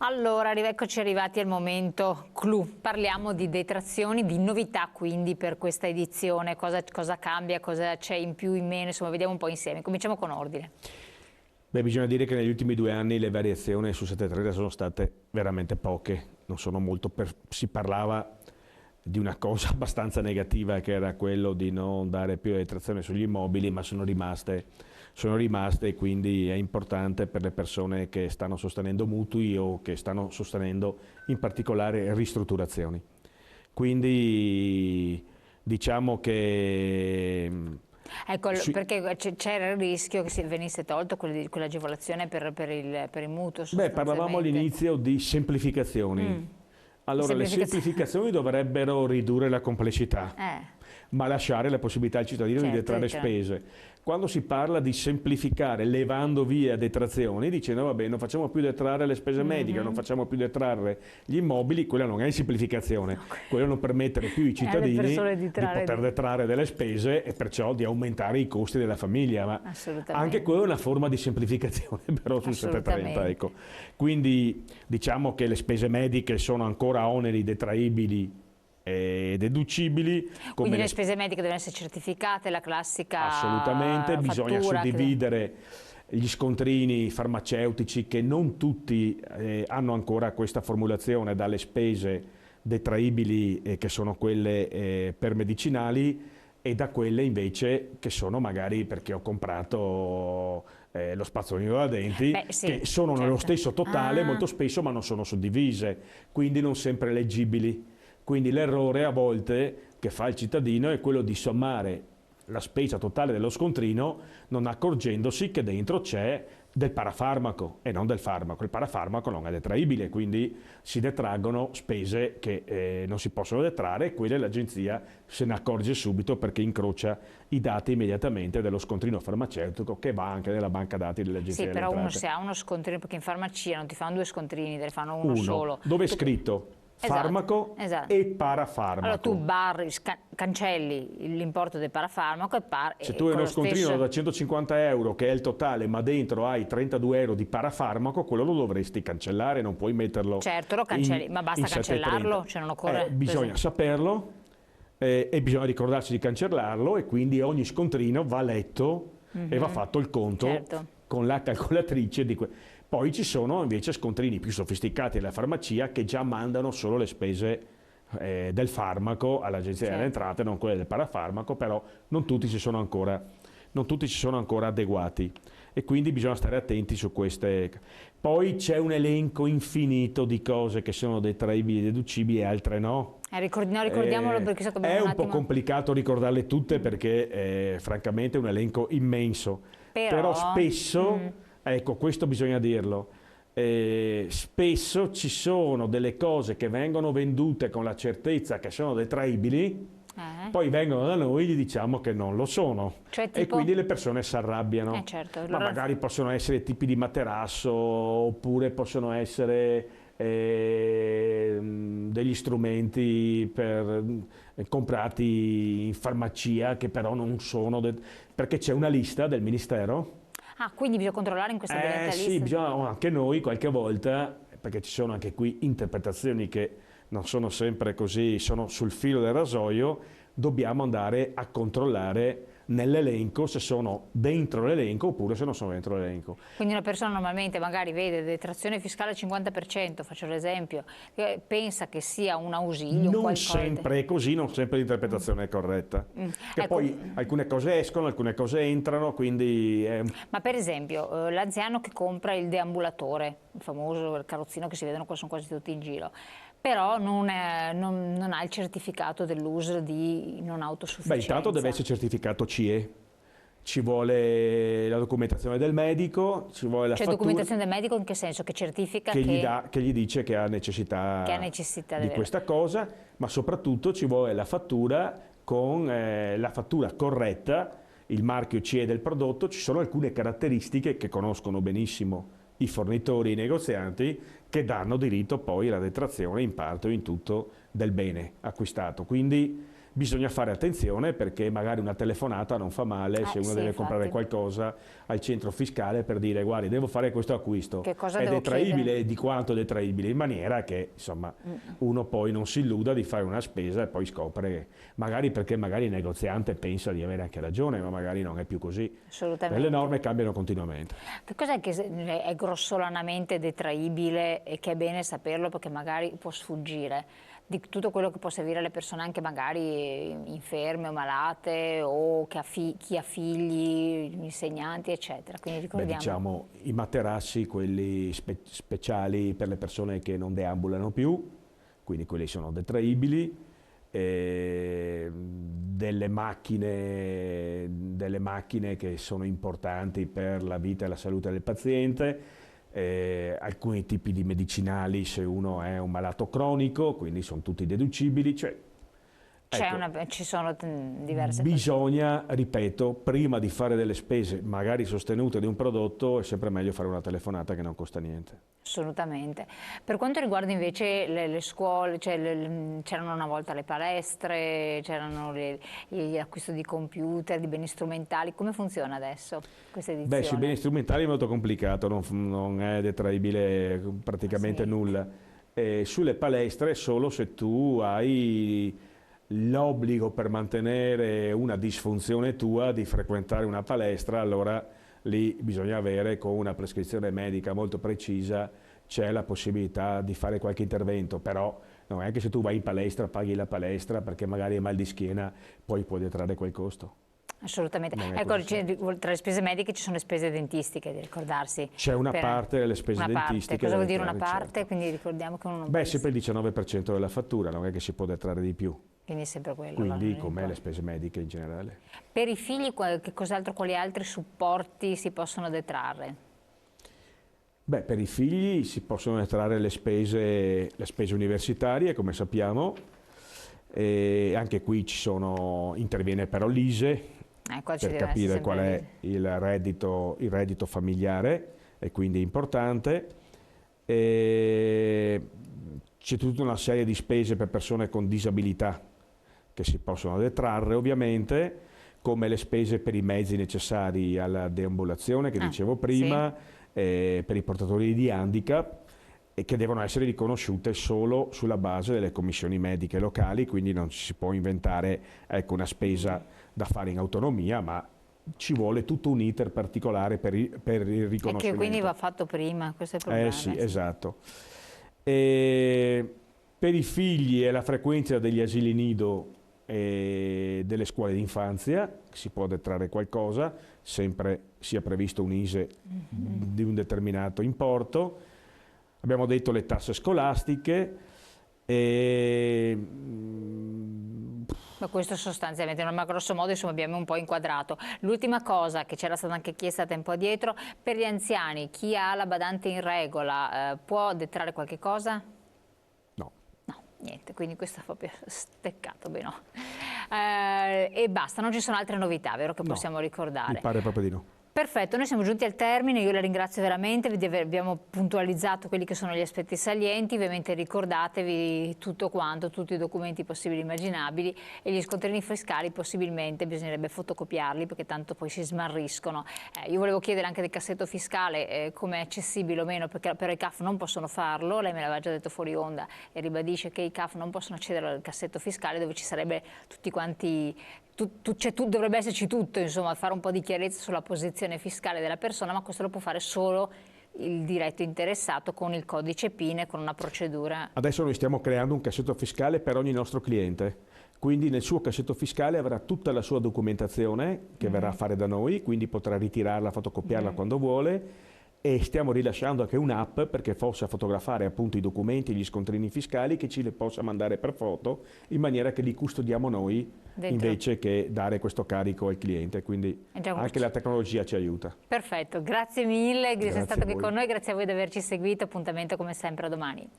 Allora, eccoci arrivati al momento clou. Parliamo di detrazioni, di novità quindi per questa edizione, cosa cambia, cosa c'è in più, in meno, insomma vediamo un po' insieme. Cominciamo con ordine. Beh, bisogna dire che negli ultimi 2 anni le variazioni su 730 sono state veramente poche, non sono molto, si parlava di una cosa abbastanza negativa che era quello di non dare più detrazione sugli immobili, ma sono rimaste e quindi è importante per le persone che stanno sostenendo mutui o che stanno sostenendo in particolare ristrutturazioni. Quindi diciamo che Ecco, perché c'era il rischio che venisse tolto quell'agevolazione per il mutuo Beh, parlavamo sostanzialmente. all'inizio di semplificazioni. Allora, le semplificazioni dovrebbero ridurre la complessità, ma lasciare la possibilità al cittadino di detrarre spese. Quando si parla di semplificare levando via detrazioni, dicendo vabbè non facciamo più detrarre le spese mediche, non facciamo più detrarre gli immobili, quella non è semplificazione, quello non permettere più ai cittadini di poter detrarre delle spese e perciò di aumentare i costi della famiglia, ma anche quella è una forma di semplificazione però sul 730. Ecco. Quindi diciamo che le spese mediche sono ancora oneri detraibili e deducibili. Quindi le spese mediche devono essere certificate, la classica assolutamente, bisogna suddividere gli scontrini farmaceutici che non tutti hanno ancora questa formulazione dalle spese detraibili che sono quelle per medicinali e da quelle invece che sono magari perché ho comprato lo spazzolino da denti, che sono nello stesso totale molto spesso ma non sono suddivise, quindi non sempre leggibili. Quindi l'errore a volte che fa il cittadino è quello di sommare la spesa totale dello scontrino non accorgendosi che dentro c'è del parafarmaco e non del farmaco. Il parafarmaco non è detraibile, quindi si detraggono spese che non si possono detrarre e quelle l'agenzia se ne accorge subito perché incrocia i dati immediatamente dello scontrino farmaceutico che va anche nella banca dati dell'agenzia delle entrate. Sì, però uno se ha uno scontrino, perché in farmacia non ti fanno 2 scontrini, te ne fanno uno solo. Dove è scritto farmaco e parafarmaco. Allora tu cancelli l'importo del parafarmaco se tu hai uno scontrino da 150 euro che è il totale ma dentro hai 32 euro di parafarmaco, quello lo dovresti cancellare, non puoi metterlo. Certo, lo cancelli, ma basta cancellarlo, cioè non occorre. Bisogna saperlo e bisogna ricordarsi di cancellarlo e quindi ogni scontrino va letto e va fatto il conto con la calcolatrice di Poi ci sono invece scontrini più sofisticati della farmacia che già mandano solo le spese del farmaco all'agenzia delle entrate, non quelle del parafarmaco, però non tutti si sono ancora adeguati e quindi bisogna stare attenti su queste. Poi c'è un elenco infinito di cose che sono detraibili e deducibili e altre no. Ricordiamolo perché è un po' complicato ricordarle tutte perché francamente è un elenco immenso, però spesso ecco, questo bisogna dirlo, spesso ci sono delle cose che vengono vendute con la certezza che sono detraibili, poi vengono da noi e gli diciamo che non lo sono, cioè, e quindi le persone si arrabbiano, ma magari possono essere tipi di materasso oppure possono essere degli strumenti comprati in farmacia che però non sono, perché c'è una lista del Ministero. Quindi bisogna controllare in questa lista? Sì, bisogna anche noi qualche volta, perché ci sono anche qui interpretazioni che non sono sempre così, sono sul filo del rasoio, dobbiamo andare a controllare nell'elenco se sono dentro l'elenco oppure se non sono dentro l'elenco. Quindi una persona normalmente magari vede detrazione fiscale al 50%, faccio l'esempio, pensa che sia un ausilio, non sempre è così, non sempre l'interpretazione è corretta. Che poi alcune cose escono, alcune cose entrano, quindi Ma per esempio l'anziano che compra il deambulatore, il famoso carrozzino che si vedono qua, sono quasi tutti in giro, però non ha il certificato dell'uso di non autosufficienza. Beh, intanto deve essere certificato CE, ci vuole la documentazione del medico, ci vuole la fattura. Documentazione del medico in che senso? Che certifica che gli dice che ha necessità di questa cosa, ma soprattutto ci vuole la fattura con la fattura corretta, il marchio CE del prodotto. Ci sono alcune caratteristiche che conoscono benissimo i fornitori, i negozianti, che danno diritto poi alla detrazione in parte o in tutto del bene acquistato. Quindi bisogna fare attenzione perché magari una telefonata non fa male se uno deve comprare qualcosa al centro fiscale per dire guardi devo fare questo acquisto, che cosa è detraibile chiedere? e di quanto è detraibile, in maniera che insomma uno poi non si illuda di fare una spesa e poi scopre, magari perché magari il negoziante pensa di avere anche ragione, ma magari non è più così. Assolutamente. Le norme cambiano continuamente. Che cos'è che è grossolanamente detraibile e che è bene saperlo perché magari può sfuggire? Di tutto quello che può servire alle persone anche magari inferme o malate o chi ha figli, insegnanti eccetera. Quindi ricordiamo. Beh, diciamo i materassi, quelli speciali per le persone che non deambulano più, quindi quelli sono detraibili, delle macchine che sono importanti per la vita e la salute del paziente, alcuni tipi di medicinali se uno è un malato cronico, quindi sono tutti deducibili. Cioè, ci sono diverse bisogna, ripeto, prima di fare delle spese magari sostenute di un prodotto è sempre meglio fare una telefonata che non costa niente. Assolutamente. Per quanto riguarda invece le scuole, c'erano una volta le palestre, c'erano l'acquisto di computer, di beni strumentali, come funziona adesso questa edizione? Beh, sui beni strumentali è molto complicato, non è detraibile praticamente nulla. Sulle palestre solo se tu hai l'obbligo per mantenere una disfunzione tua di frequentare una palestra, allora lì bisogna avere con una prescrizione medica molto precisa, c'è la possibilità di fare qualche intervento, però non è che se tu vai in palestra paghi la palestra perché magari hai mal di schiena, poi puoi detrarre quel costo. Assolutamente. Ecco, tra le spese mediche ci sono le spese dentistiche, di ricordarsi. C'è una parte delle spese dentistiche. Cosa vuol dire una parte? Certo. Quindi ricordiamo che uno... Beh, sempre il 19% della fattura, non è che si può detrarre di più. Quindi è sempre quello. Quindi come le spese mediche in generale. Per i figli quali altri supporti si possono detrarre? Beh, per i figli si possono detrarre le spese universitarie, come sappiamo, e anche qui interviene però l'ISEE per capire qual è il reddito familiare e quindi è importante. C'è tutta una serie di spese per persone con disabilità che si possono detrarre ovviamente, come le spese per i mezzi necessari alla deambulazione che dicevo prima, per i portatori di handicap, e che devono essere riconosciute solo sulla base delle commissioni mediche locali, quindi non ci si può inventare una spesa da fare in autonomia, ma ci vuole tutto un iter particolare per il riconoscimento. E che quindi va fatto prima, questo è il problema. Sì, esatto. Per i figli è la frequenza degli asili nido e delle scuole d'infanzia, si può detrarre qualcosa, sempre sia previsto un ISEE di un determinato importo. Abbiamo detto le tasse scolastiche. Ma questo sostanzialmente, ma grosso modo insomma abbiamo un po' inquadrato. L'ultima cosa che c'era stata anche chiesta tempo addietro, per gli anziani, chi ha la badante in regola può detrarre qualche cosa? No. No, niente, quindi questo è proprio steccato, beh no. E basta, non ci sono altre novità, vero, che possiamo ricordare? Mi pare proprio di no. Perfetto, noi siamo giunti al termine, io la ringrazio veramente, abbiamo puntualizzato quelli che sono gli aspetti salienti, ovviamente ricordatevi tutto quanto, tutti i documenti possibili e immaginabili, e gli scontrini fiscali possibilmente bisognerebbe fotocopiarli perché tanto poi si smarriscono. Io volevo chiedere anche del cassetto fiscale come è accessibile o meno, perché però i CAF non possono farlo, lei me l'aveva già detto fuori onda e ribadisce che i CAF non possono accedere al cassetto fiscale dove ci sarebbe tutti quanti... dovrebbe esserci tutto, insomma, fare un po' di chiarezza sulla posizione fiscale della persona, ma questo lo può fare solo il diretto interessato con il codice PIN e con una procedura. Adesso noi stiamo creando un cassetto fiscale per ogni nostro cliente, quindi nel suo cassetto fiscale avrà tutta la sua documentazione che verrà a fare da noi, quindi potrà ritirarla, fotocopiarla quando vuole, e stiamo rilasciando anche un'app perché possa fotografare appunto i documenti, gli scontrini fiscali, che ci le possa mandare per foto, in maniera che li custodiamo noi invece che dare questo carico al cliente, quindi anche la tecnologia ci aiuta. Perfetto, grazie mille di essere stato qui con noi, grazie a voi di averci seguito, appuntamento come sempre a domani.